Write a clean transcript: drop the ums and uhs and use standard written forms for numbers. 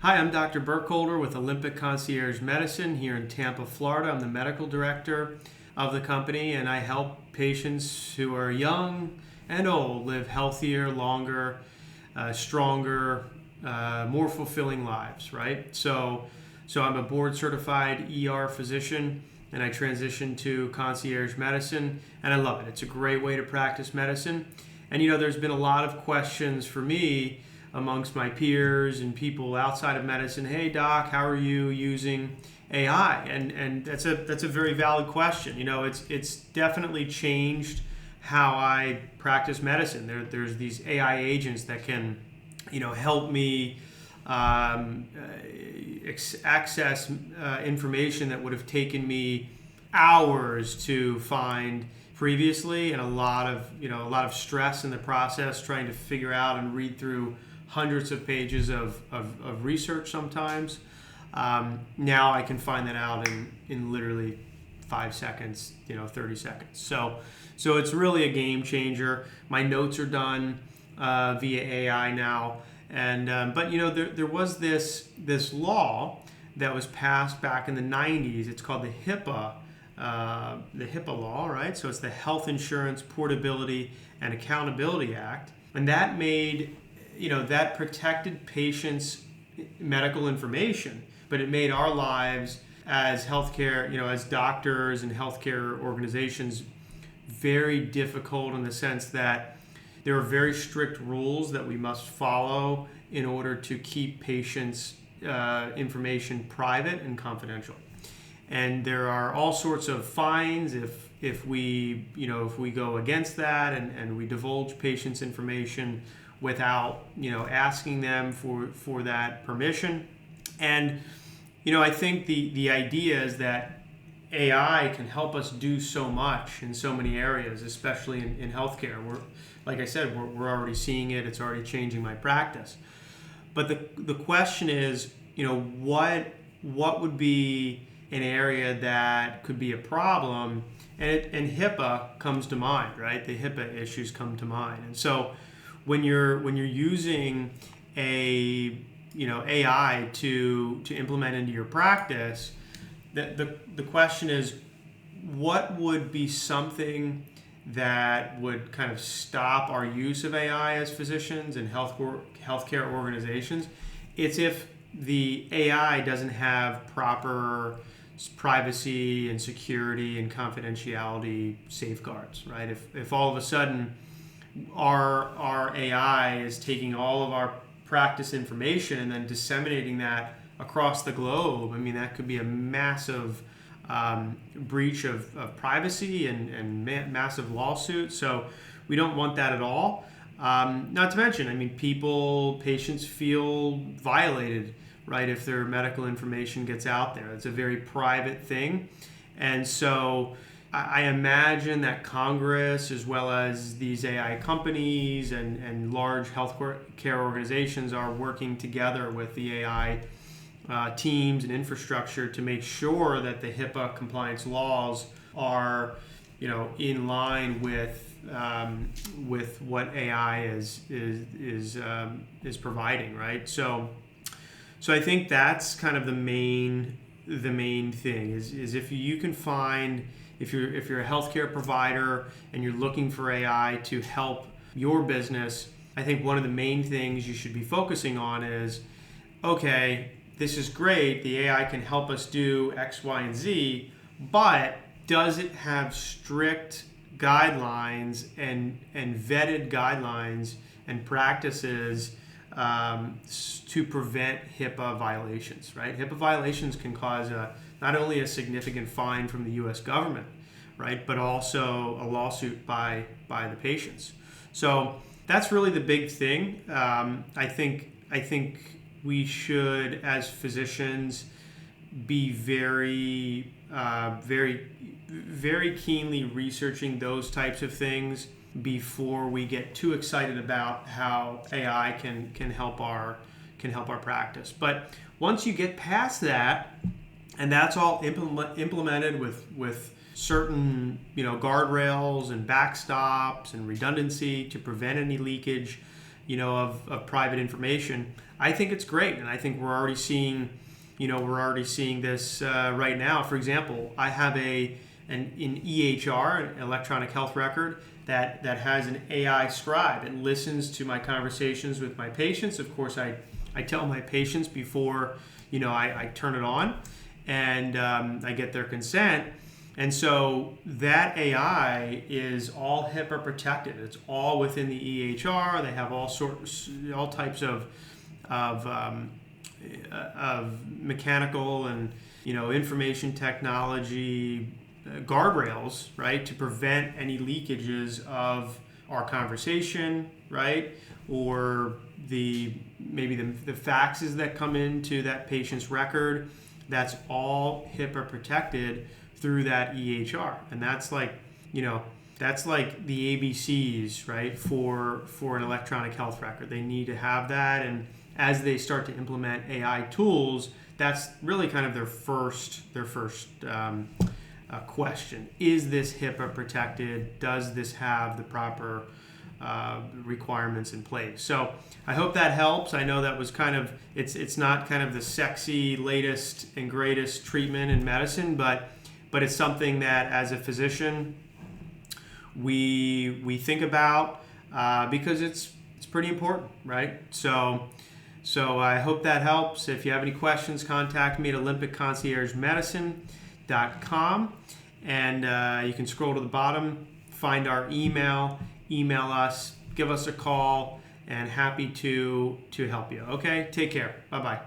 Hi, I'm Dr. Burkholder with Olympic Concierge Medicine here in Tampa, Florida. I'm the medical director of the company, and I help patients who are young and old live healthier, longer, stronger, more fulfilling lives, right? So I'm a board certified ER physician, and I transitioned to concierge medicine, and I love it. It's a great way to practice medicine. And there's been a lot of questions for me amongst my peers and people outside of medicine. Hey doc, how are you using AI? And that's a very valid question. It's definitely changed how I practice medicine. There's these AI agents that can help me access information that would have taken me hours to find previously, and a lot of stress in the process trying to figure out and read through hundreds of pages of research sometimes. Now I can find that out in literally 5 seconds, 30 seconds. So it's really a game changer. My notes are done via AI now. And but there was this law that was passed back in the 90s. It's called the HIPAA law, right? So it's the Health Insurance Portability and Accountability Act, and that made that protected patients' medical information, but it made our lives as healthcare, as doctors and healthcare organizations, very difficult in the sense that there are very strict rules that we must follow in order to keep patients' information private and confidential. And there are all sorts of fines if we go against that and we divulge patients' information without asking them for that permission. And I think the idea is that AI can help us do so much in so many areas, especially in healthcare. Like I said, we're already seeing it. It's already changing my practice. But the question is, what would be an area that could be a problem? And HIPAA comes to mind, right? The HIPAA issues come to mind. And so when you're using AI to implement into your practice, the question is, what would be something that would kind of stop our use of AI as physicians and healthcare organizations? It's if the AI doesn't have proper privacy and security and confidentiality safeguards, right? If all of a sudden our AI is taking all of our practice information and then disseminating that across the globe, that could be a massive breach of privacy and massive lawsuit. So we don't want that at all. Not to mention, patients feel violated, right, if their medical information gets out there. It's a very private thing. And so I imagine that Congress, as well as these AI companies and large healthcare organizations, are working together with the AI teams and infrastructure to make sure that the HIPAA compliance laws are, in line with what AI is providing, right? So I think that's kind of the main thing is if you can find, if you're a healthcare provider and you're looking for AI to help your business, I think one of the main things you should be focusing on is, okay, this is great, the AI can help us do X, Y, and Z, but does it have strict guidelines and vetted guidelines and practices to prevent HIPAA violations, right? HIPAA violations can cause not only a significant fine from the U.S. government, right, but also a lawsuit by the patients. So that's really the big thing. I think we should, as physicians, be very keenly researching those types of things before we get too excited about how AI can help our practice. But once you get past that, and that's all implemented with certain guardrails and backstops and redundancy to prevent any leakage, of private information. I think it's great, and I think we're already seeing this right now. For example, I have an EHR, an electronic health record, that has an AI scribe. It listens to my conversations with my patients. Of course, I tell my patients before I turn it on, and I get their consent. And so that AI is all HIPAA protected. It's all within the EHR. They have all types of mechanical and information technology guardrails, right, to prevent any leakages of our conversation, right, or maybe the faxes that come into that patient's record. That's all HIPAA protected through that EHR, and that's like the ABCs, right, for an electronic health record. They need to have that, and as they start to implement AI tools, that's really kind of their first question. Is this HIPAA protected? Does this have the proper requirements in place? So I hope that helps. I know that was it's not kind of the sexy latest and greatest treatment in medicine, but it's something that as a physician we think about because it's pretty important, right? So I hope that helps. If you have any questions, contact me at olympicconciergemedicine.com, and you can scroll to the bottom, find our email us, give us a call, and happy to help you. Okay, take care. Bye-bye.